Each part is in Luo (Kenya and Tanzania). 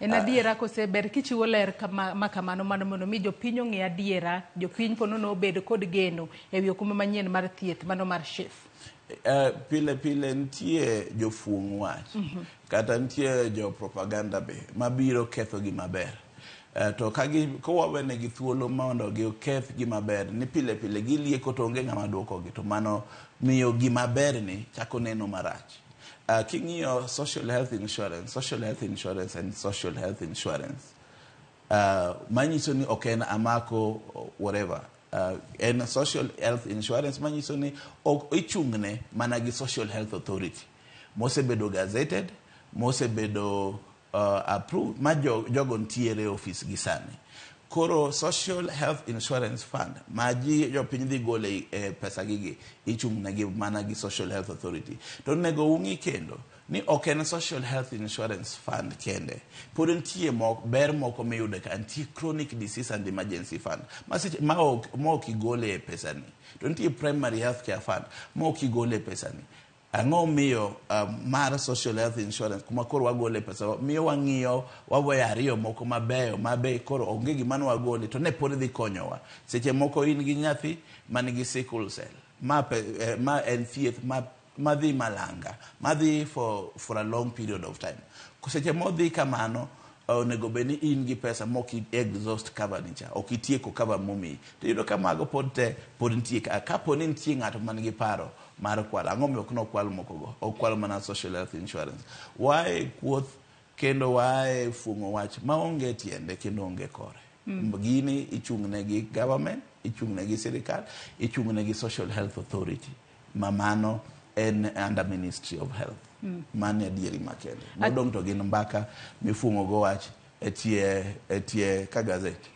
En adiera kose ber kichiwo ler kamano mondo mi jopiny ong'e adiera, jopiny ponono obed kod geno e wi okumba manyien mar thieth mano mar SHIF. Pile nitie jofuong' wach kata nitie jo propaganda be mabiro ketho gi maber. To kowawene gi thuolo mondo giketh gima ber ni pile gilieko to onge ng'ama duokogi, to mano miyo gima ber ni chako neno marach. King'iyo social health insurance and social health insurance, manyiso ni ok en amako whatever. En social health insurance manyiso ni ok ichung'ne mana gi social health authority mosebedo gazetted, mosebedo approved, ma jogo ntiere office gi sani. Koro social health insurance fund ma jopiny dhi gole pesa gigi ichung'ne gi mana gi social health authority. To nego ung'i kendo ni ok en social health insurance fund kende, pod nitie ber moko miyudo ka nitie chronic disease and emergency fund ma ok igole pesa ni. To nitie primary health care fund ma ok igole pesa ni. Ang'o miyo mar social health insurance kuma koro wagole pesa miyo wang'iyo waweyo ariyo moko mabeyo mabe koro onge gima wagole to ne pod dhi konyowa. Seche moko in gi nyathi manigi sickle cell ma en thieth madhi malanga, madhi for a long period of time. Seche modhi kamano onego beni in gi pesa moki exhaust cover nicha, ok itieko cover momi. To yudo ka mago pod nitie ka poni nitie ng'ato man gi paro mar kwalo. Ang'o miyo ok nokwal mokogo? Okwal mana social health insurance. Wae kuoth kendo wae fungo wach maonge tiende kendo onge kore. Gini ichung'ne gi government, ichung'ne gi sirikal, ichung'ne gi social health authority. Mamano en under Ministry of Health. Mane adieri makende. Modong to gin mbaka mifungo go wach etie ka gazeti.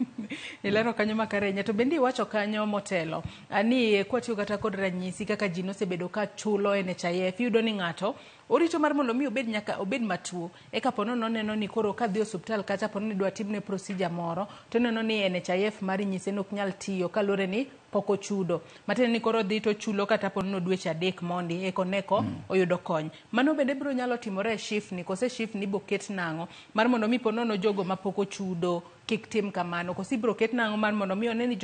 Ilero kanyo makarenya to bendi wacho kanyo motelo. Ani kwatiyo kata kod ranyisi kaka ji nosebedo ka chulo NHIF, yudo ni ng'ato orito mar mondo mi obed matuo eka pono neno ni koro ka dhi osuptal kata pono ni dwa timne procedure moro to neno ni NHIF mari nyise nok nyal tiyo kalore ni poko chudo matene ni koro dhi to chulo kata pono no dweche 3 mondi neko oyudo kony. Mano bende biro nyalo timore SHIF ni kose SHIF ni boket nango mar mondo mi pono no jogo mapoko chudo kik tim kamano, kosi biro ket nango mar mondo mi oneni